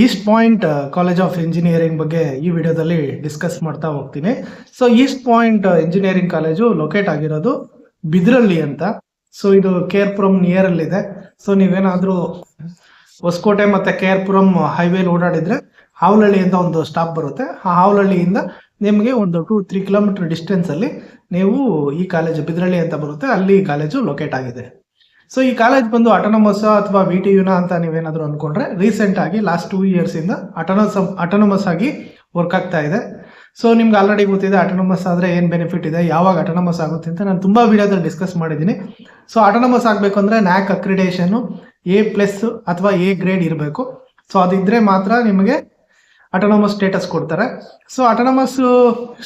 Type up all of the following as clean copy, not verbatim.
East point college of engineering ಬಗ್ಗೆ ಈ ವಿಡಿಯೋದಲ್ಲಿ ಡಿಸ್ಕಸ್ ಮಾಡ್ತಾ ಹೋಗ್ತೀನಿ. So East point engineering college locate ಆಗಿರೋದು ಬಿದ್ರಳ್ಳಿ ಅಂತ. ಸೊ ಇದು ಕೇರ್ಪುರಂ ನಿಯರ್ ಅಲ್ಲಿ ಇದೆ. ಸೊ ನೀವೇನಾದ್ರೂ ಹೊಸಕೋಟೆ ಮತ್ತೆ ಕೇರ್ಪುರಂ ಹೈವೇಲಿ ಓಡಾಡಿದ್ರೆ ಹಾವಲಹಳ್ಳಿ ಅಂತ ಒಂದು ಸ್ಟಾಪ್ ಬರುತ್ತೆ. ಆ ಹಾವಲಹಳ್ಳಿಯಿಂದ ನಿಮಗೆ ಒಂದು 2-3 ಕಿಲೋಮೀಟರ್ ಡಿಸ್ಟೆನ್ಸ್ ಅಲ್ಲಿ ನೀವು ಈ ಕಾಲೇಜು ಬಿದ್ರಳ್ಳಿ ಅಂತ ಬರುತ್ತೆ, ಅಲ್ಲಿ ಕಾಲೇಜು ಲೊಕೇಟ್ ಆಗಿದೆ. ಸೊ ಈ ಕಾಲೇಜ್ ಬಂದು ಅಟೋನಮಸ್ ಅಥವಾ VTUನ ಅಂತ ನೀವೇನಾದ್ರೂ ಅನ್ಕೊಂಡ್ರೆ, ರೀಸೆಂಟ್ ಆಗಿ ಲಾಸ್ಟ್ 2 years ಇಂದ ಅಟೋನಮಸ್ ಆಗಿ ವರ್ಕ್ ಆಗ್ತಾ ಇದೆ. ಸೊ ನಿಮ್ಗೆ ಆಲ್ರೆಡಿ ಗೊತ್ತಿದೆ ಅಟೋನಮಸ್ ಆದ್ರೆ ಏನ್ ಬೆನಿಫಿಟ್ ಇದೆ, ಯಾವಾಗ ಅಟೋನಮಸ್ ಆಗುತ್ತೆ ಅಂತ ನಾನು ತುಂಬಾ ವಿಡಿಯೋದಲ್ಲಿ ಡಿಸ್ಕಸ್ ಮಾಡಿದ್ದೀನಿ. ಸೊ ಅಟೋನಮಸ್ ಆಗ್ಬೇಕು ಅಂದ್ರೆ NAC ಅಕ್ರಿಡೇಷನ್ A+ ಅಥವಾ A ಗ್ರೇಡ್ ಇರಬೇಕು. ಸೊ ಅದಿದ್ರೆ ಮಾತ್ರ ನಿಮಗೆ ಅಟೋನಮಸ್ ಸ್ಟೇಟಸ್ ಕೊಡ್ತಾರೆ. ಸೊ ಅಟೋನಮಸ್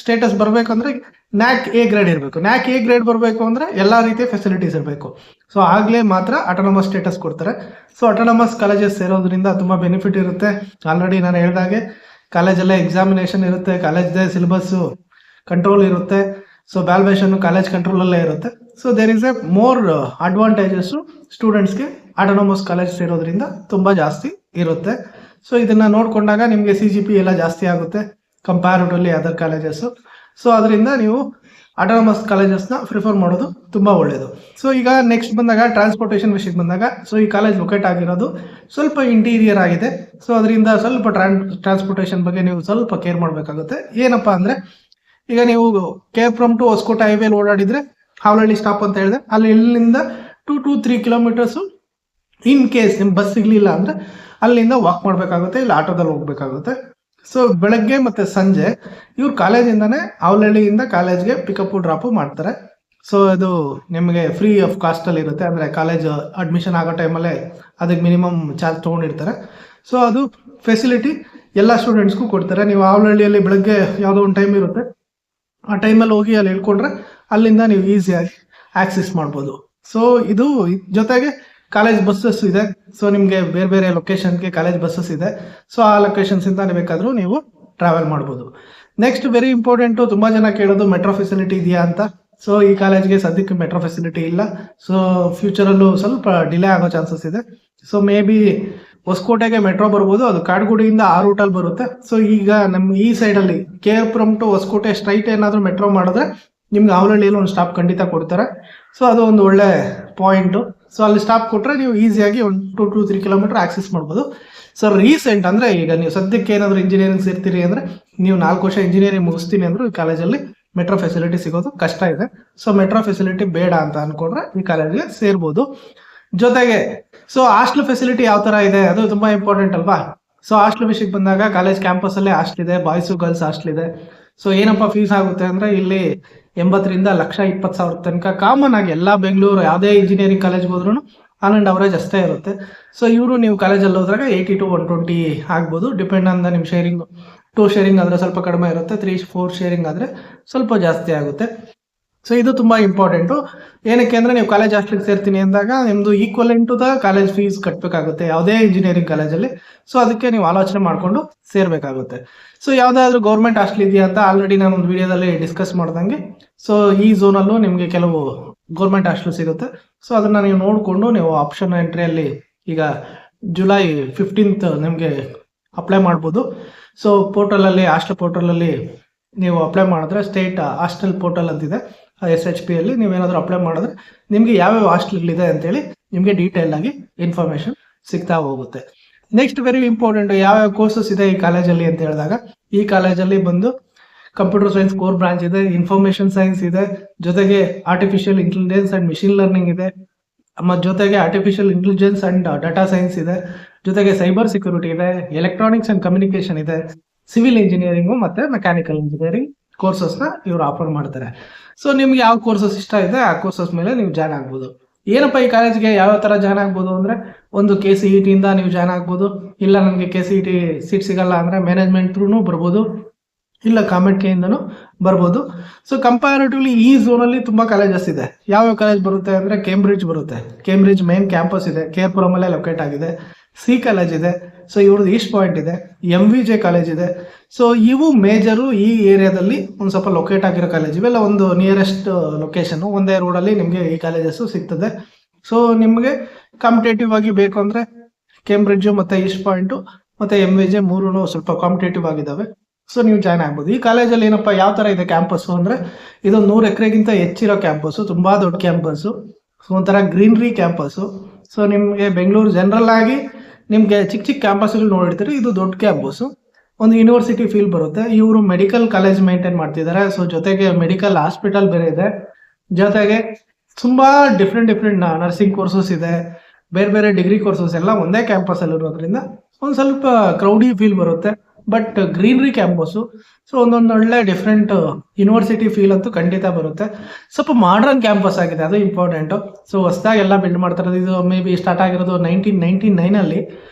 ಸ್ಟೇಟಸ್ ಬರ್ಬೇಕಂದ್ರೆ NAC A ಗ್ರೇಡ್ ಇರಬೇಕು. NAC A ಗ್ರೇಡ್ ಬರಬೇಕು ಅಂದ್ರೆ ಎಲ್ಲಾ ರೀತಿಯ ಫೆಸಿಲಿಟೀಸ್ ಇರಬೇಕು. ಸೊ ಆಗ್ಲೇ ಮಾತ್ರ ಅಟೋನಮಸ್ ಸ್ಟೇಟಸ್ ಕೊಡ್ತಾರೆ. ಸೊ ಅಟೋನಮಸ್ ಕಾಲೇಜಸ್ ಸೇರೋದ್ರಿಂದ ತುಂಬಾ ಬೆನಿಫಿಟ್ ಇರುತ್ತೆ. ಆಲ್ರೆಡಿ ನಾನು ಹೇಳ್ದಾಗೆ ಕಾಲೇಜಲ್ಲೇ ಎಕ್ಸಾಮಿನೇಷನ್ ಇರುತ್ತೆ, ಕಾಲೇಜ್ದೇ ಸಿಲೆಬಸ್ ಕಂಟ್ರೋಲ್ ಇರುತ್ತೆ. ಸೊ ವ್ಯಾಲ್ಯೂಯೇಷನ್ ಕಾಲೇಜ್ ಕಂಟ್ರೋಲ್ ಅಲ್ಲೇ ಇರುತ್ತೆ. So there is a more advantages ಸ್ಟೂಡೆಂಟ್ಸ್ಗೆ ಅಟೋನಮಸ್ ಕಾಲೇಜ್ ಸೇರೋದ್ರಿಂದ ತುಂಬಾ ಜಾಸ್ತಿ ಇರುತ್ತೆ. ಸೊ ಇದನ್ನ ನೋಡ್ಕೊಂಡಾಗ ನಿಮಗೆ CGP ಎಲ್ಲ ಜಾಸ್ತಿ ಆಗುತ್ತೆ ಕಂಪ್ಯಾರಿಟಿವ್ಲಿ ಅದರ್ ಕಾಲೇಜಸ್. ಸೊ ಅದರಿಂದ ನೀವು ಅಟೋನಮಸ್ ಕಾಲೇಜಸ್ನ ಪ್ರಿಫರ್ ಮಾಡೋದು ತುಂಬಾ ಒಳ್ಳೆಯದು. ಸೊ ಈಗ ನೆಕ್ಸ್ಟ್ ಬಂದಾಗ ಟ್ರಾನ್ಸ್ಪೋರ್ಟೇಷನ್ ವಿಷಯಕ್ಕೆ ಬಂದಾಗ, ಸೊ ಈ ಕಾಲೇಜ್ ಲೊಕೇಟ್ ಆಗಿರೋದು ಸ್ವಲ್ಪ ಇಂಟೀರಿಯರ್ ಆಗಿದೆ. ಸೊ ಅದರಿಂದ ಸ್ವಲ್ಪ ಟ್ರಾನ್ಸ್ಪೋರ್ಟೇಷನ್ ಬಗ್ಗೆ ನೀವು ಸ್ವಲ್ಪ ಕೇರ್ ಮಾಡಬೇಕಾಗುತ್ತೆ. ಏನಪ್ಪಾ ಅಂದ್ರೆ, ಈಗ ನೀವು ಕೇರ್ಪುರಂ ಟು ಹೊಸಕೋಟೆ ಹೈವೇಲಿ ಓಡಾಡಿದ್ರೆ ಹಾವಲಹಳ್ಳಿ ಸ್ಟಾಪ್ ಅಂತ ಹೇಳಿದೆ, ಅಲ್ಲಿ ಇಲ್ಲಿಂದ 2-3 ಕಿಲೋಮೀಟರ್ಸ್ ಇನ್ ಕೇಸ್ ನಿಮ್ ಬಸ್ ಸಿಗ್ಲಿಲ್ಲ ಅಂದ್ರೆ ಅಲ್ಲಿಂದ ವಾಕ್ ಮಾಡ್ಬೇಕಾಗುತ್ತೆ, ಇಲ್ಲ ಆಟೋದಲ್ಲಿ ಹೋಗ್ಬೇಕಾಗುತ್ತೆ. ಸೊ ಬೆಳಗ್ಗೆ ಮತ್ತೆ ಸಂಜೆ ಇವ್ರು ಕಾಲೇಜಿಂದಾನೇ ಹಾವಲಹಳ್ಳಿಯಿಂದ ಕಾಲೇಜ್ಗೆ ಪಿಕಪ್ ಡ್ರಾಪ್ ಮಾಡ್ತಾರೆ. ಸೊ ಅದು ನಿಮಗೆ ಫ್ರೀ ಆಫ್ ಕಾಸ್ಟ್ ಅಲ್ಲಿ ಇರುತ್ತೆ. ಅಂದ್ರೆ ಕಾಲೇಜ್ ಅಡ್ಮಿಷನ್ ಆಗೋ ಟೈಮಲ್ಲೇ ಅದಕ್ಕೆ ಮಿನಿಮಮ್ ಚಾರ್ಜ್ ತೊಗೊಂಡಿರ್ತಾರೆ. ಸೊ ಅದು ಫೆಸಿಲಿಟಿ ಎಲ್ಲ ಸ್ಟೂಡೆಂಟ್ಸ್ಗೂ ಕೊಡ್ತಾರೆ. ನೀವು ಹಾವಲಹಳ್ಳಿಯಲ್ಲಿ ಬೆಳಗ್ಗೆ ಯಾವುದೋ ಒಂದು ಟೈಮ್ ಇರುತ್ತೆ, ಆ ಟೈಮಲ್ಲಿ ಹೋಗಿ ಅಲ್ಲಿ ಹೇಳ್ಕೊಂಡ್ರೆ ಅಲ್ಲಿಂದ ನೀವು ಈಸಿಯಾಗಿ ಆಕ್ಸೆಸ್ ಮಾಡ್ಬೋದು. ಸೊ ಇದು ಜೊತೆಗೆ ಕಾಲೇಜ್ ಬಸ್ಸಸ್ ಇದೆ. ಸೊ ನಿಮಗೆ ಬೇರೆ ಬೇರೆ ಲೊಕೇಶನ್ಗೆ ಕಾಲೇಜ್ ಬಸ್ಸಸ್ ಇದೆ. ಸೊ ಆ ಲೊಕೇಶನ್ಸ್ ಇಂದ ಬೇಕಾದ್ರೂ ನೀವು ಟ್ರಾವೆಲ್ ಮಾಡ್ಬೋದು. ನೆಕ್ಸ್ಟ್ ವೆರಿ ಇಂಪಾರ್ಟೆಂಟು, ತುಂಬಾ ಜನ ಕೇಳೋದು ಮೆಟ್ರೋ ಫೆಸಿಲಿಟಿ ಇದೆಯಾ ಅಂತ. ಸೊ ಈ ಕಾಲೇಜ್ಗೆ ಸದ್ಯಕ್ಕೆ ಮೆಟ್ರೋ ಫೆಸಿಲಿಟಿ ಇಲ್ಲ. ಸೊ ಫ್ಯೂಚರಲ್ಲೂ ಸ್ವಲ್ಪ ಡಿಲೇ ಆಗೋ ಚಾನ್ಸಸ್ ಇದೆ. ಸೊ ಮೇ ಬಿ ಹೊಸಕೋಟೆಗೆ ಮೆಟ್ರೋ ಬರ್ಬೋದು, ಅದು ಕಾಡ್ಗುಡಿಯಿಂದ ಆ ರೂಟಲ್ಲಿ ಬರುತ್ತೆ. ಸೊ ಈಗ ನಮ್ಮ ಈ ಸೈಡಲ್ಲಿ ಕೇರ್ಪುರಂ ಟು ಹೊಸಕೋಟೆ ಸ್ಟ್ರೈಟ್ ಏನಾದರೂ ಮೆಟ್ರೋ ಮಾಡಿದ್ರೆ ನಿಮ್ಗೆ ಹಾವಲಹಳ್ಳಿಯಲ್ಲಿ ಒಂದು ಸ್ಟಾಪ್ ಖಂಡಿತ ಕೊಡ್ತಾರೆ. ಸೊ ಅದು ಒಂದು ಒಳ್ಳೆ ಪಾಯಿಂಟು. ಸೊ ಅಲ್ಲಿ ಸ್ಟಾಪ್ ಕೊಟ್ಟರೆ ನೀವು ಈಸಿಯಾಗಿ ಒಂದು 2-3 ಕಿಲೋಮೀಟರ್ ಆಕ್ಸೆಸ್ ಮಾಡ್ಬೋದು. ಸೊ ರೀಸೆಂಟ್ ಅಂದರೆ ಈಗ ನೀವು ಸದ್ಯಕ್ಕೆ ಏನಾದರೂ ಇಂಜಿನಿಯರಿಂಗ್ ಸೇರ್ತೀರಿ ಅಂದರೆ, ನೀವು 4 ವರ್ಷ ಇಂಜಿನಿಯರಿಂಗ್ ಮುಗಿಸ್ತೀನಿ ಅಂದರೂ ಈ ಕಾಲೇಜಲ್ಲಿ ಮೆಟ್ರೋ ಫೆಸಿಲಿಟಿ ಸಿಗೋದು ಕಷ್ಟ ಇದೆ. ಸೊ ಮೆಟ್ರೋ ಫೆಸಿಲಿಟಿ ಬೇಡ ಅಂತ ಅನ್ಕೊಂಡ್ರೆ ಈ ಕಾಲೇಜ್ಗೆ ಸೇರ್ಬೋದು. ಜೊತೆಗೆ ಸೊ ಹಾಸ್ಟೆಲ್ ಫೆಸಿಲಿಟಿ ಯಾವ ಥರ ಇದೆ ಅದು ತುಂಬ ಇಂಪಾರ್ಟೆಂಟ್ ಅಲ್ವಾ. ಸೊ ಹಾಸ್ಟೆಲ್ ವಿಷಯಕ್ಕೆ ಬಂದಾಗ ಕಾಲೇಜ್ ಕ್ಯಾಂಪಸಲ್ಲೇ ಹಾಸ್ಟೆಲ್ ಇದೆ, ಬಾಯ್ಸು ಗರ್ಲ್ಸ್ ಹಾಸ್ಟೆಲ್ ಇದೆ. ಸೊ ಏನಪ್ಪ ಫೀಸ್ ಆಗುತ್ತೆ ಅಂದರೆ, ಇಲ್ಲಿ 80,000 1,20,000 ತನಕ ಕಾಮನ್ ಆಗಿ ಎಲ್ಲ ಬೆಂಗಳೂರು ಯಾವುದೇ ಇಂಜಿನಿಯರಿಂಗ್ ಕಾಲೇಜ್ಗೆ ಹೋದ್ರೂ ಆನ್ ಆ್ಯಂಡ್ ಅವರೇಜ್ ಅಷ್ಟೇ ಇರುತ್ತೆ. ಸೊ ಇವರು ನೀವು ಕಾಲೇಜಲ್ಲಿ ಹೋದ್ರಾಗ 80 to 120 ಆಗ್ಬೋದು, ಡಿಪೆಂಡ್ ಆನ್ ನಿಮ್ಮ ಶೇರಿಂಗ್. 2 ಶೇರಿಂಗ್ ಆದರೆ ಸ್ವಲ್ಪ ಕಡಿಮೆ ಇರುತ್ತೆ, 3-4 ಶೇರಿಂಗ್ ಆದರೆ ಸ್ವಲ್ಪ ಜಾಸ್ತಿ ಆಗುತ್ತೆ. ಸೊ ಇದು ತುಂಬ ಇಂಪಾರ್ಟೆಂಟು. ಏನಕ್ಕೆ ಅಂದರೆ, ನೀವು ಕಾಲೇಜ್ ಹಾಸ್ಟೆಲ್ಗೆ ಸೇರ್ತೀನಿ ಅಂದಾಗ ನಿಮ್ಮದು equivalent to the college fees ಕಟ್ಟಬೇಕಾಗುತ್ತೆ ಯಾವುದೇ ಇಂಜಿನಿಯರಿಂಗ್ ಕಾಲೇಜಲ್ಲಿ. ಸೊ ಅದಕ್ಕೆ ನೀವು ಆಲೋಚನೆ ಮಾಡಿಕೊಂಡು ಸೇರಬೇಕಾಗುತ್ತೆ. ಸೊ ಯಾವುದಾದ್ರೂ ಗೌರ್ಮೆಂಟ್ ಹಾಸ್ಟೆಲ್ ಇದೆಯಾ ಅಂತ ಆಲ್ರೆಡಿ ನಾನು ಒಂದು ವಿಡಿಯೋದಲ್ಲಿ ಡಿಸ್ಕಸ್ ಮಾಡ್ದಂಗೆ, ಸೊ ಈ ಝೋನಲ್ಲೂ ನಿಮಗೆ ಕೆಲವು ಗೌರ್ಮೆಂಟ್ ಹಾಸ್ಟೆಲ್ ಸಿಗುತ್ತೆ. ಸೊ ಅದನ್ನು ನೀವು ನೋಡಿಕೊಂಡು ನೀವು ಆಪ್ಷನ್ ಎಂಟ್ರಿಯಲ್ಲಿ ಈಗ July 15th ನಿಮಗೆ ಅಪ್ಲೈ ಮಾಡ್ಬೋದು. ಸೊ ಪೋರ್ಟಲಲ್ಲಿ ಹಾಸ್ಟೆಲ್ ಪೋರ್ಟಲಲ್ಲಿ ನೀವು ಅಪ್ಲೈ ಮಾಡಿದ್ರೆ, ಸ್ಟೇಟ್ ಹಾಸ್ಟೆಲ್ ಪೋರ್ಟಲ್ ಅಂತಿದೆ SHP ಅಲ್ಲಿ, ನೀವೇನಾದರೂ ಅಪ್ಲೈ ಮಾಡಿದ್ರೆ ನಿಮಗೆ ಯಾವ್ಯಾವ ಹಾಸ್ಟೆಲ್ಗಳಿದೆ ಅಂತೇಳಿ ನಿಮಗೆ ಡೀಟೇಲ್ ಆಗಿ ಇನ್ಫಾರ್ಮೇಶನ್ ಸಿಗ್ತಾ ಹೋಗುತ್ತೆ. ನೆಕ್ಸ್ಟ್ ವೆರಿ ಇಂಪಾರ್ಟೆಂಟ್, ಯಾವ್ಯಾವ ಕೋರ್ಸಸ್ ಇದೆ ಈ ಕಾಲೇಜಲ್ಲಿ ಅಂತ ಹೇಳಿದಾಗ, ಈ ಕಾಲೇಜಲ್ಲಿ ಬಂದು ಕಂಪ್ಯೂಟರ್ ಸೈನ್ಸ್ ಕೋರ್ ಬ್ರಾಂಚ್ ಇದೆ, ಇನ್ಫಾರ್ಮೇಶನ್ ಸೈನ್ಸ್ ಇದೆ, ಜೊತೆಗೆ artificial intelligence and machine learning ಇದೆ, ಮತ್ತು ಜೊತೆಗೆ artificial intelligence and data science ಇದೆ, ಜೊತೆಗೆ ಸೈಬರ್ ಸೆಕ್ಯೂರಿಟಿ ಇದೆ, ಎಲೆಕ್ಟ್ರಾನಿಕ್ಸ್ ಅಂಡ್ ಕಮ್ಯುನಿಕೇಶನ್ ಇದೆ, ಸಿವಿಲ್ ಇಂಜಿನಿಯರಿಂಗು ಮತ್ತೆ ಮೆಕ್ಯಾನಿಕಲ್ ಇಂಜಿನಿಯರಿಂಗ್ ಕೋರ್ಸಸ್ನ ಇವರು ಆಫರ್ ಮಾಡ್ತಾರೆ. ಸೊ ನಿಮ್ಗೆ ಯಾವ ಕೋರ್ಸಸ್ ಇಷ್ಟ ಇದೆ ಆ ಕೋರ್ಸಸ್ ಮೇಲೆ ನೀವು ಜಾಯ್ನ್ ಆಗ್ಬೋದು. ಏನಪ್ಪ ಈ ಕಾಲೇಜ್ಗೆ ಯಾವ ಥರ ಜಾಯ್ನ್ ಆಗ್ಬೋದು ಅಂದರೆ, ಒಂದು KCET ಇಂದ ನೀವು ಜಾಯ್ನ್ ಆಗ್ಬೋದು, ಇಲ್ಲ ನನಗೆ KCET ಸೀಟ್ ಸಿಗಲ್ಲ ಅಂದರೆ ಮ್ಯಾನೇಜ್ಮೆಂಟ್ ಥ್ರೂನು ಬರ್ಬೋದು, ಇಲ್ಲ ಕಾಮೆಂಟ್ ಕೆಯಿಂದನೂ ಬರ್ಬೋದು. ಸೊ ಕಂಪ್ಯಾರಿಟಿವ್ಲಿ ಈ ಝೋನಲ್ಲಿ ತುಂಬ ಕಾಲೇಜಸ್ ಇದೆ. ಯಾವ್ಯಾವ ಕಾಲೇಜ್ ಬರುತ್ತೆ ಅಂದರೆ, ಕೇಂಬ್ರಿಡ್ಜ್ ಬರುತ್ತೆ, ಕೇಂಬ್ರಿಡ್ಜ್ ಮೇನ್ ಕ್ಯಾಂಪಸ್ ಇದೆ, ಕೇರ್ಪುರಮಲ್ಲೇ ಲೊಕೇಟ್ ಆಗಿದೆ. C ಕಾಲೇಜ್ ಇದೆ, ಸೊ ಇವ್ರದ್ದು ಈಸ್ಟ್ ಪಾಯಿಂಟ್ ಇದೆ, MVJ ಕಾಲೇಜ್ ಇದೆ. ಸೊ ಇವು ಮೇಜರು ಈ ಏರಿಯಾದಲ್ಲಿ ಒಂದು ಸ್ವಲ್ಪ ಲೊಕೇಟ್ ಆಗಿರೋ ಕಾಲೇಜ್. ಇವೆಲ್ಲ ಒಂದು ನಿಯರೆಸ್ಟ್ ಲೊಕೇಶನ್, ಒಂದೇ ರೋಡಲ್ಲಿ ನಿಮಗೆ ಈ ಕಾಲೇಜಸ್ಸು ಸಿಗ್ತದೆ. ಸೊ ನಿಮಗೆ ಕಾಂಪಿಟೇಟಿವ್ ಆಗಿ ಬೇಕು ಅಂದರೆ ಕೇಂಬ್ರಿಡ್ಜು ಮತ್ತು ಈಸ್ಟ್ ಪಾಯಿಂಟು ಮತ್ತು MVJ ಮೂರೂ ಸ್ವಲ್ಪ ಕಾಂಪಿಟೇಟಿವ್ ಆಗಿದ್ದಾವೆ. ಸೊ ನೀವು ಜಾಯ್ನ್ ಆಗ್ಬೋದು. ಈ ಕಾಲೇಜಲ್ಲಿ ಏನಪ್ಪ ಯಾವ ಥರ ಇದೆ ಕ್ಯಾಂಪಸ್ಸು ಅಂದರೆ, ಇದೊಂದು 100 ಎಕರೆಗಿಂತ ಹೆಚ್ಚಿರೋ ಕ್ಯಾಂಪಸ್ಸು, ತುಂಬ ದೊಡ್ಡ ಕ್ಯಾಂಪಸ್ಸು. ಸೊ ಒಂಥರ ಗ್ರೀನ್ರಿ ಕ್ಯಾಂಪಸ್ಸು. ಸೊ ನಿಮಗೆ ಬೆಂಗಳೂರು ಜನರಲ್ ಆಗಿ ನಿಮಗೆ ಚಿಕ್ಕ ಚಿಕ್ಕ ಕ್ಯಾಂಪಸ್ಗಳು ನೋಡಿರ್ತೀರಿ, ಇದು ದೊಡ್ಡ ಕ್ಯಾಂಪಸ್ಸು. ಒಂದು ಯೂನಿವರ್ಸಿಟಿ ಫೀಲ್ ಬರುತ್ತೆ. ಇವರು ಮೆಡಿಕಲ್ ಕಾಲೇಜ್ ಮೇಂಟೈನ್ ಮಾಡ್ತಿದ್ದಾರೆ. ಸೊ ಜೊತೆಗೆ ಮೆಡಿಕಲ್ ಹಾಸ್ಪಿಟಲ್ ಬೇರೆ ಇದೆ. ಜೊತೆಗೆ ತುಂಬ ಡಿಫ್ರೆಂಟ್ ನರ್ಸಿಂಗ್ ಕೋರ್ಸಸ್ ಇದೆ, ಬೇರೆ ಬೇರೆ ಡಿಗ್ರಿ ಕೋರ್ಸಸ್ ಎಲ್ಲ ಒಂದೇ ಕ್ಯಾಂಪಸಲ್ಲಿ ಇರೋದ್ರಿಂದ ಒಂದು ಸ್ವಲ್ಪ ಕ್ರೌಡಿ ಫೀಲ್ ಬರುತ್ತೆ. But greenery campus. ಸೊ ಒಂದೊಂದು ಒಳ್ಳೆ ಡಿಫ್ರೆಂಟ್ ಯೂನಿವರ್ಸಿಟಿ ಫೀಲ್ ಅಂತೂ ಖಂಡಿತ ಬರುತ್ತೆ. ಸ್ವಲ್ಪ ಮಾಡ್ರನ್ ಕ್ಯಾಂಪಸ್ ಆಗಿದೆ, ಅದು ಇಂಪಾರ್ಟೆಂಟು. ಸೊ ಹೊಸದಾಗಿ ಎಲ್ಲ ಬಿಲ್ಡ್ ಮಾಡ್ತಾರೆ. ಇದು ಮೇ ಬಿ ಸ್ಟಾರ್ಟ್ ಆಗಿರೋದು 1999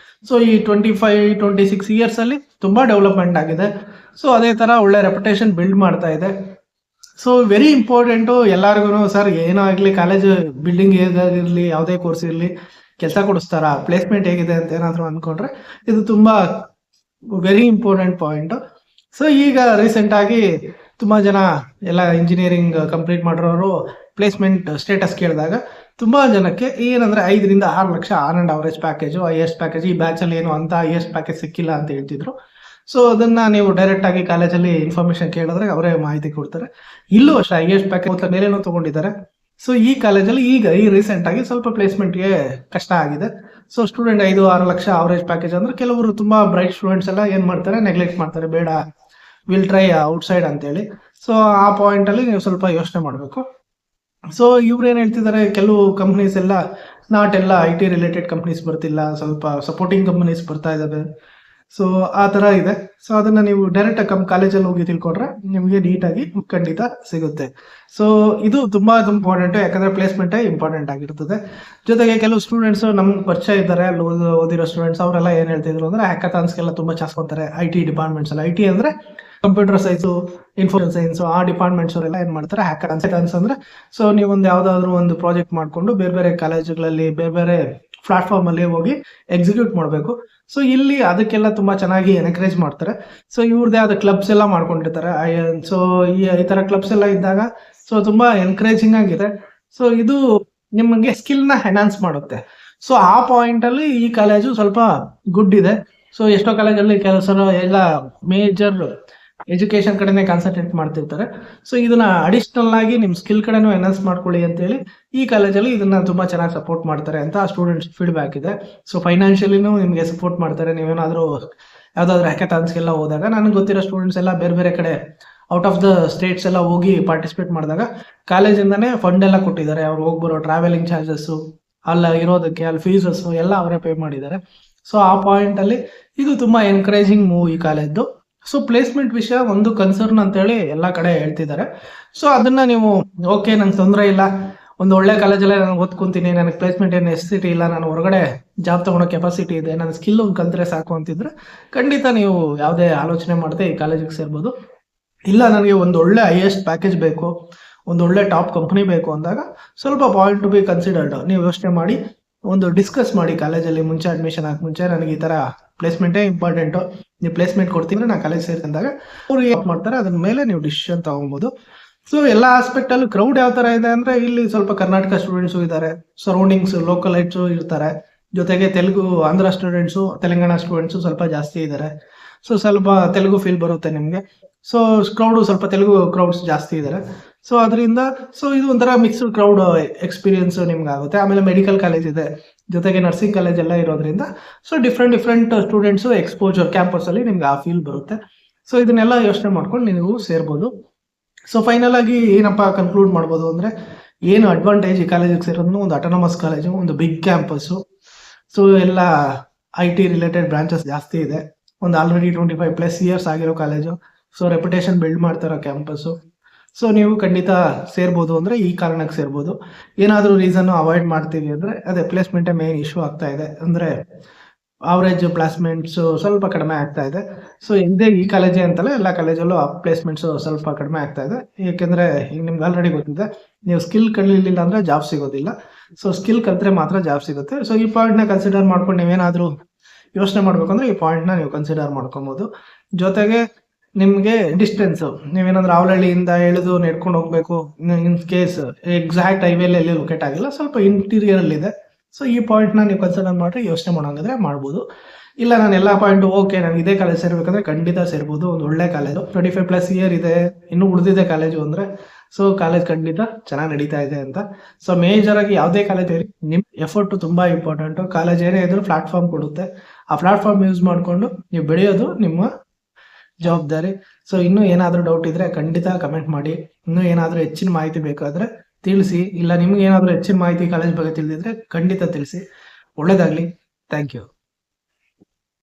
ಸೊ ಈ 25-26 ಇಯರ್ಸಲ್ಲಿ ತುಂಬ ಡೆವಲಪ್ಮೆಂಟ್ ಆಗಿದೆ. ಸೊ ಅದೇ ಥರ ಒಳ್ಳೆ ರೆಪ್ಯುಟೇಷನ್ ಬಿಲ್ಡ್ ಮಾಡ್ತಾ ಇದೆ. ಸೊ ವೆರಿ ಇಂಪಾರ್ಟೆಂಟು ಎಲ್ಲರಿಗೂ. ಸರ್ ಏನೋ ಆಗಲಿ, ಕಾಲೇಜ್ ಬಿಲ್ಡಿಂಗ್ ಹೇಗಿರಲಿ, ಯಾವುದೇ ಕೋರ್ಸ್ ಇರಲಿ, ಕೆಲಸ ಕೊಡಿಸ್ತಾರಾ, ಪ್ಲೇಸ್ಮೆಂಟ್ ಹೇಗಿದೆ ಅಂತ ಏನಾದರೂ ಅಂದ್ಕೊಂಡ್ರೆ ಇದು ತುಂಬ ವೆರಿ ಇಂಪಾರ್ಟೆಂಟ್ ಪಾಯಿಂಟು. ಸೊ ಈಗ ರೀಸೆಂಟಾಗಿ ತುಂಬ ಜನ ಎಲ್ಲ ಇಂಜಿನಿಯರಿಂಗ್ ಕಂಪ್ಲೀಟ್ ಮಾಡಿರೋರು ಪ್ಲೇಸ್ಮೆಂಟ್ ಸ್ಟೇಟಸ್ ಕೇಳಿದಾಗ ತುಂಬ ಜನಕ್ಕೆ ಏನಂದರೆ 5 ರಿಂದ 6 lakh on and average package, highest package. ಈ ಬ್ಯಾಚಲ್ಲಿ ಏನು ಅಂತ ಹೈಯೆಸ್ಟ್ ಪ್ಯಾಕೇಜ್ ಸಿಕ್ಕಿಲ್ಲ ಅಂತ ಹೇಳ್ತಿದ್ರು. ಸೊ ಅದನ್ನು ನೀವು ಡೈರೆಕ್ಟಾಗಿ ಕಾಲೇಜಲ್ಲಿ ಇನ್ಫಾರ್ಮೇಷನ್ ಕೇಳಿದ್ರೆ ಅವರೇ ಮಾಹಿತಿ ಕೊಡ್ತಾರೆ. ಇಲ್ಲೂ ಅಷ್ಟೇ ಹೈಯೆಸ್ಟ್ ಪ್ಯಾಕೇಜ್ ಮೇಲೇನೋ ತೊಗೊಂಡಿದ್ದಾರೆ. ಸೊ ಈ ಕಾಲೇಜಲ್ಲಿ ಈಗ ರೀಸೆಂಟಾಗಿ ಸ್ವಲ್ಪ ಪ್ಲೇಸ್ಮೆಂಟ್ಗೆ ಕಷ್ಟ ಆಗಿದೆ. So student 5-6 lakh average package ಅಂದರೆ ಕೆಲವರು ತುಂಬ ಬ್ರೈಟ್ ಸ್ಟೂಡೆಂಟ್ಸ್ ಎಲ್ಲ ಏನು ಮಾಡ್ತಾರೆ, ನೆಗ್ಲೆಕ್ಟ್ ಮಾಡ್ತಾರೆ, ಬೇಡ ವಿಲ್ ಟ್ರೈ ಔಟ್ಸೈಡ್ ಅಂತೇಳಿ. ಸೊ ಆ ಪಾಯಿಂಟಲ್ಲಿ ನೀವು ಸ್ವಲ್ಪ ಯೋಚನೆ ಮಾಡಬೇಕು. ಸೊ ಇವ್ರು ಏನು ಹೇಳ್ತಿದ್ದಾರೆ, ಕೆಲವು ಕಂಪ್ನೀಸ್ ಎಲ್ಲ ನಾಟ್ ಎಲ್ಲ IT ರಿಲೇಟೆಡ್ ಕಂಪ್ನೀಸ್ ಬರ್ತಿಲ್ಲ, ಸ್ವಲ್ಪ ಸಪೋರ್ಟಿಂಗ್ ಕಂಪ್ನೀಸ್ ಬರ್ತಾ ಇದ್ದಾವೆ. ಸೊ ಆ ಥರ ಇದೆ. ಸೊ ಅದನ್ನು ನೀವು ಡೈರೆಕ್ಟಾಗಿ ಕಾಲೇಜಲ್ಲಿ ಹೋಗಿ ತಿಳ್ಕೊಂಡ್ರೆ ನಿಮಗೆ ನೀಟಾಗಿ ಖಂಡಿತ ಸಿಗುತ್ತೆ. ಸೊ ಇದು ತುಂಬ ಇಂಪಾರ್ಟೆಂಟು, ಯಾಕಂದರೆ ಪ್ಲೇಸ್ಮೆಂಟೇ ಇಂಪಾರ್ಟೆಂಟ್ ಆಗಿರ್ತದೆ. ಜೊತೆಗೆ ಕೆಲವು ಸ್ಟೂಡೆಂಟ್ಸು ನಮ್ಗೆ ಪರಿಚಯ ಇದ್ದಾರೆ, ಅಲ್ಲಿ ಓದಿರೋ ಸ್ಟೂಡೆಂಟ್ಸ್, ಅವರೆಲ್ಲ ಏನು ಹೇಳ್ತಿದ್ರು ಅಂದರೆ ಹ್ಯಾಕಥಾನ್ಸ್ಗೆಲ್ಲ ತುಂಬ ಚಾಸ್ಕೊತಾರೆ. IT ಡಿಪಾರ್ಟ್ಮೆಂಟ್ಸ್ ಎಲ್ಲ, IT ಅಂದರೆ ಕಂಪ್ಯೂಟರ್ ಸೈನ್ಸು, ಇನ್ಫಾರ್ಮೇಷನ್ ಸೈನ್ಸು, ಆ ಡಿಪಾರ್ಟ್ಮೆಂಟ್ಸ್ ಅವರೆಲ್ಲ ಏನು ಮಾಡ್ತಾರೆ, ಹ್ಯಾಕಥಾನ್ಸ್ ಅಂದರೆ ಸೊ ನೀವು ಒಂದು ಯಾವುದಾದ್ರೂ ಒಂದು ಪ್ರಾಜೆಕ್ಟ್ ಮಾಡಿಕೊಂಡು ಬೇರೆ ಬೇರೆ ಕಾಲೇಜುಗಳಲ್ಲಿ ಬೇರೆ ಬೇರೆ ಪ್ಲಾಟ್ಫಾರ್ಮಲ್ಲಿ ಹೋಗಿ ಎಕ್ಸಿಕ್ಯೂಟ್ ಮಾಡಬೇಕು. ಸೊ ಇಲ್ಲಿ ಅದಕ್ಕೆಲ್ಲ ತುಂಬ ಚೆನ್ನಾಗಿ ಎನ್ಕರೇಜ್ ಮಾಡ್ತಾರೆ. ಸೊ ಇವ್ರದ್ದೇ ಆದ ಕ್ಲಬ್ಸ್ ಎಲ್ಲ ಮಾಡ್ಕೊಂಡಿರ್ತಾರೆ. ಸೊ ಈ ಥರ ಕ್ಲಬ್ಸ್ ಎಲ್ಲ ಇದ್ದಾಗ ಸೊ ತುಂಬ ಎನ್ಕರೇಜಿಂಗ್ ಆಗಿದೆ. ಸೊ ಇದು ನಿಮಗೆ ಸ್ಕಿಲ್ನ ಎನ್ಹಾನ್ಸ್ ಮಾಡುತ್ತೆ. ಸೊ ಆ ಪಾಯಿಂಟಲ್ಲಿ ಈ ಕಾಲೇಜು ಸ್ವಲ್ಪ ಗುಡ್ ಇದೆ. ಸೊ ಎಷ್ಟೋ ಕಾಲೇಜಲ್ಲಿ ಕೆಲಸ ಎಲ್ಲ ಮೇಜರ್ ಎಜುಕೇಷನ್ ಕಡೆನೇ ಕಾನ್ಸಂಟ್ರೇಟ್ ಮಾಡ್ತಿರ್ತಾರೆ. ಸೊ ಇದನ್ನ ಅಡಿಷ್ನಲ್ ಆಗಿ ನಿಮ್ಮ ಸ್ಕಿಲ್ ಕಡೆನೂ ಎನ್ಹಾನ್ಸ್ ಮಾಡ್ಕೊಳ್ಳಿ ಅಂತೇಳಿ ಈ ಕಾಲೇಜಲ್ಲಿ ಇದನ್ನ ತುಂಬ ಚೆನ್ನಾಗಿ ಸಪೋರ್ಟ್ ಮಾಡ್ತಾರೆ ಅಂತ ಸ್ಟೂಡೆಂಟ್ಸ್ ಫೀಡ್ಬ್ಯಾಕ್ ಇದೆ. ಸೊ ಫೈನಾನ್ಷಿಯಲಿನೂ ನಿಮಗೆ ಸಪೋರ್ಟ್ ಮಾಡ್ತಾರೆ. ನೀವೇನಾದರೂ ಯಾವುದಾದ್ರೂ ಹ್ಯಾಕಥಾನ್ಸ್ಗೆಲ್ಲ ಹೋದಾಗ, ನನಗೆ ಗೊತ್ತಿರೋ ಸ್ಟೂಡೆಂಟ್ಸ್ ಎಲ್ಲ ಬೇರೆ ಬೇರೆ ಕಡೆ ಔಟ್ ಆಫ್ ದ ಸ್ಟೇಟ್ಸ್ ಎಲ್ಲ ಹೋಗಿ ಪಾರ್ಟಿಸಿಪೇಟ್ ಮಾಡಿದಾಗ ಕಾಲೇಜಿಂದನೇ ಫಂಡ್ ಎಲ್ಲ ಕೊಟ್ಟಿದ್ದಾರೆ. ಅವ್ರು ಹೋಗ್ಬರೋ ಟ್ರಾವೆಲಿಂಗ್ ಚಾರ್ಜಸ್ಸು, ಅಲ್ಲಿ ಇರೋದಕ್ಕೆ ಅಲ್ಲಿ ಫೀಸಸ್ಸು ಎಲ್ಲ ಅವರೇ ಪೇ ಮಾಡಿದ್ದಾರೆ. ಸೊ ಆ ಪಾಯಿಂಟಲ್ಲಿ ಇದು ತುಂಬ ಎನ್ಕರೇಜಿಂಗ್ ಮೂವ್ ಈ ಕಾಲೇಜ್ದು. ಸೊ ಪ್ಲೇಸ್ಮೆಂಟ್ ವಿಷಯ ಒಂದು ಕನ್ಸರ್ನ್ ಅಂತೇಳಿ ಎಲ್ಲ ಕಡೆ ಹೇಳ್ತಿದ್ದಾರೆ. ಸೊ ಅದನ್ನು ನೀವು ಓಕೆ, ನಂಗೆ ತೊಂದರೆ ಇಲ್ಲ, ಒಂದು ಒಳ್ಳೆ ಕಾಲೇಜಲ್ಲೇ ನಾನು ಓದ್ಕೊತೀನಿ, ನನಗೆ ಪ್ಲೇಸ್ಮೆಂಟ್ ಏನು ನೆಸೆಸಿಟಿ ಇಲ್ಲ, ನಾನು ಹೊರಗಡೆ ಜಾಬ್ ತೊಗೊಳೋ ಕೆಪಾಸಿಟಿ ಇದೆ, ನನ್ನ ಸ್ಕಿಲ್ ಒಂದು ಕಲ್ತ್ರೆ ಸಾಕು ಅಂತಿದ್ರೆ ಖಂಡಿತ ನೀವು ಯಾವುದೇ ಆಲೋಚನೆ ಮಾಡದೆ ಈ ಕಾಲೇಜಿಗೆ ಸೇರ್ಬೋದು. ಇಲ್ಲ, ನನಗೆ ಒಂದು ಒಳ್ಳೆ ಹೈಯೆಸ್ಟ್ ಪ್ಯಾಕೇಜ್ ಬೇಕು, ಒಂದು ಒಳ್ಳೆ ಟಾಪ್ ಕಂಪ್ನಿ ಬೇಕು ಅಂದಾಗ ಸ್ವಲ್ಪ ಪಾಯಿಂಟ್ ಟು ಬಿ ಕನ್ಸಿಡರ್ಡ್. ನೀವು ಯೋಚನೆ ಮಾಡಿ ಒಂದು ಡಿಸ್ಕಸ್ ಮಾಡಿ ಕಾಲೇಜಲ್ಲಿ ಮುಂಚೆ, ಅಡ್ಮಿಷನ್ ಆಗಿ ಮುಂಚೆ, ನನಗೆ ಈ ಥರ ಪ್ಲೇಸ್ಮೆಂಟೇ ಇಂಪಾರ್ಟೆಂಟು, ನೀವು ಪ್ಲೇಸ್ಮೆಂಟ್ ಕೊಡ್ತೀನಿ ನಾನು ಕಾಲೇಜ್ ಸೇರ್ಕೊಂಡಾಗ ಅವ್ರು ಏನು ಮಾಡ್ತಾರೆ ಅದ್ರ ಮೇಲೆ ನೀವು ಡಿಸಿಷನ್ ತೊಗೊಬೋದು. ಸೊ ಎಲ್ಲ ಆಸ್ಪೆಕ್ಟಲ್ಲೂ ಕ್ರೌಡ್ ಯಾವ ಥರ ಇದೆ ಅಂದರೆ, ಇಲ್ಲಿ ಸ್ವಲ್ಪ ಕರ್ನಾಟಕ ಸ್ಟೂಡೆಂಟ್ಸು ಇದ್ದಾರೆ, ಸರೌಂಡಿಂಗ್ಸ್ ಲೋಕಲೈಟ್ಸು ಇರ್ತಾರೆ, ಜೊತೆಗೆ ತೆಲುಗು ಆಂಧ್ರ ಸ್ಟೂಡೆಂಟ್ಸು, ತೆಲಂಗಾಣ ಸ್ಟೂಡೆಂಟ್ಸು ಸ್ವಲ್ಪ ಜಾಸ್ತಿ ಇದ್ದಾರೆ. ಸೊ ಸ್ವಲ್ಪ ತೆಲುಗು ಫೀಲ್ ಬರುತ್ತೆ ನಿಮಗೆ. ಸೊ ಕ್ರೌಡು ಸ್ವಲ್ಪ ತೆಲುಗು ಕ್ರೌಡ್ಸ್ ಜಾಸ್ತಿ ಇದ್ದಾರೆ. ಸೊ ಅದರಿಂದ ಸೊ ಇದು ಒಂಥರ ಮಿಕ್ಸ್ಡ್ ಕ್ರೌಡ್ ಎಕ್ಸ್ಪೀರಿಯನ್ಸ್ ನಿಮ್ಗೆ ಆಗುತ್ತೆ. ಆಮೇಲೆ ಮೆಡಿಕಲ್ ಕಾಲೇಜ್ ಇದೆ, ಜೊತೆಗೆ ನರ್ಸಿಂಗ್ ಕಾಲೇಜ್ ಎಲ್ಲ ಇರೋದ್ರಿಂದ ಸೊ ಡಿಫ್ರೆಂಟ್ ಸ್ಟೂಡೆಂಟ್ಸು ಎಕ್ಸ್ಪೋಜರ್ ಕ್ಯಾಂಪಸಲ್ಲಿ ನಿಮ್ಗೆ ಆ ಫೀಲ್ ಬರುತ್ತೆ. ಸೊ ಇದನ್ನೆಲ್ಲ ಯೋಚನೆ ಮಾಡ್ಕೊಂಡು ನೀವು ಸೇರ್ಬೋದು. ಸೊ ಫೈನಲ್ ಆಗಿ ಏನಪ್ಪ ಕನ್ಕ್ಲೂಡ್ ಮಾಡ್ಬೋದು ಅಂದರೆ, ಏನು ಅಡ್ವಾಂಟೇಜ್ ಈ ಕಾಲೇಜಿಗೆ ಸೇರೋದು, ಒಂದು ಅಟಾನಮಸ್ ಕಾಲೇಜು, ಒಂದು ಬಿಗ್ ಕ್ಯಾಂಪಸ್ಸು, ಸೊ ಎಲ್ಲ IT ರಿಲೇಟೆಡ್ ಬ್ರಾಂಚಸ್ ಜಾಸ್ತಿ ಇದೆ, ಒಂದು ಆಲ್ರೆಡಿ 25+ ಇಯರ್ಸ್ ಆಗಿರೋ ಕಾಲೇಜು, ಸೊ ರೆಪ್ಯುಟೇಷನ್ ಬಿಲ್ಡ್ ಮಾಡ್ತಾರೋ ಕ್ಯಾಂಪಸ್ಸು. ಸೊ ನೀವು ಖಂಡಿತ ಸೇರ್ಬೋದು ಅಂದರೆ ಈ ಕಾರಣಕ್ಕೆ ಸೇರ್ಬೋದು. ಏನಾದರೂ ರೀಸನ್ನು ಅವಾಯ್ಡ್ ಮಾಡ್ತೀವಿ ಅಂದರೆ ಅದೇ ಪ್ಲೇಸ್ಮೆಂಟೇ ಮೇನ್ ಇಶ್ಯೂ ಆಗ್ತಾ ಇದೆ. ಅಂದರೆ ಆವ್ರೇಜ್ ಪ್ಲೇಸ್ಮೆಂಟ್ಸು ಸ್ವಲ್ಪ ಕಡಿಮೆ ಆಗ್ತಾ ಇದೆ. ಸೊ ಇದೇ ಈ ಕಾಲೇಜೇ ಅಂತಲ್ಲ, ಎಲ್ಲ ಕಾಲೇಜಲ್ಲೂ ಪ್ಲೇಸ್ಮೆಂಟ್ಸು ಸ್ವಲ್ಪ ಕಡಿಮೆ ಆಗ್ತಾ ಇದೆ. ಏಕೆಂದರೆ ಈಗ ನಿಮ್ಗೆ ಆಲ್ರೆಡಿ ಗೊತ್ತಿದೆ, ನೀವು ಸ್ಕಿಲ್ ಕಲಿಲಿಲ್ಲ ಅಂದರೆ ಜಾಬ್ ಸಿಗೋದಿಲ್ಲ. ಸೊ ಸ್ಕಿಲ್ ಕಲಿತ್ರೆ ಮಾತ್ರ ಜಾಬ್ ಸಿಗುತ್ತೆ. ಸೊ ಈ ಪಾಯಿಂಟ್ನ ಕನ್ಸಿಡರ್ ಮಾಡ್ಕೊಂಡು ನೀವೇನಾದರೂ ಯೋಚನೆ ಮಾಡಬೇಕು ಅಂದರೆ ಈ ಪಾಯಿಂಟ್ನ ನೀವು ಕನ್ಸಿಡರ್ ಮಾಡ್ಕೊಬೋದು. ಜೊತೆಗೆ ನಿಮಗೆ ಡಿಸ್ಟೆನ್ಸು, ನೀವೇನಾದ್ರೂ ಆವಲಹಳ್ಳಿಯಿಂದ ಎಳೆದು ನೆಡ್ಕೊಂಡು ಹೋಗಬೇಕು, ಇನ್ ಕೇಸ್ ಎಕ್ಸಾಕ್ಟ್ ಹೈವೇಲಿ ಎಲ್ಲಿ ಲೊಕೇಟ್ ಆಗಿಲ್ಲ, ಸ್ವಲ್ಪ ಇಂಟೀರಿಯರಲ್ಲಿದೆ. ಸೊ ಈ ಪಾಯಿಂಟ್ನ ನೀವು ಕನ್ಸಿಡರ್ ಮಾಡಿರಿ, ಯೋಚನೆ ಮಾಡೋಂಗಿದ್ರೆ ಮಾಡ್ಬೋದು. ಇಲ್ಲ ನಾನು ಎಲ್ಲ ಪಾಯಿಂಟ್ ಓಕೆ ನಾನು ಇದೇ ಕಾಲೇಜ್ ಸೇರ್ಬೇಕಂದ್ರೆ ಖಂಡಿತ ಸೇರ್ಬೋದು. ಒಂದು ಒಳ್ಳೆ ಕಾಲೇಜು, 25+ ಇಯರ್ ಇದೆ, ಇನ್ನೂ ಉಳಿದಿದೆ ಕಾಲೇಜು ಅಂದರೆ. ಸೊ ಕಾಲೇಜ್ ಖಂಡಿತ ಚೆನ್ನಾಗಿ ನಡೀತಾ ಇದೆ ಅಂತ. ಸೊ ಮೇಜರ್ ಆಗಿ ಯಾವುದೇ ಕಾಲೇಜ್ ಇರಲಿ, ನಿಮ್ಮ ಎಫರ್ಟು ತುಂಬ ಇಂಪಾರ್ಟೆಂಟು. ಕಾಲೇಜ್ ಏನೇ ಇದ್ರೂ ಪ್ಲಾಟ್ಫಾರ್ಮ್ ಕೊಡುತ್ತೆ, ಆ ಪ್ಲಾಟ್ಫಾರ್ಮ್ ಯೂಸ್ ಮಾಡಿಕೊಂಡು ನೀವು ಬೆಳೆಯೋದು ನಿಮ್ಮ ಜವಾಬ್ದಾರಿ. ಸೊ ಇನ್ನೂ ಏನಾದರೂ ಡೌಟ್ ಇದ್ದರೆ ಖಂಡಿತ ಕಮೆಂಟ್ ಮಾಡಿ. ಇನ್ನೂ ಏನಾದರೂ ಹೆಚ್ಚಿನ ಮಾಹಿತಿ ಬೇಕಾದರೆ ತಿಳಿಸಿ. ಇಲ್ಲ ನಿಮ್ಗೆ ಏನಾದರೂ ಹೆಚ್ಚಿನ ಮಾಹಿತಿ ಕಾಲೇಜ್ ಬಗ್ಗೆ ತಿಳಿದಿದ್ರೆ ಖಂಡಿತ ತಿಳಿಸಿ. ಒಳ್ಳೆಯದಾಗಲಿ. Thank you.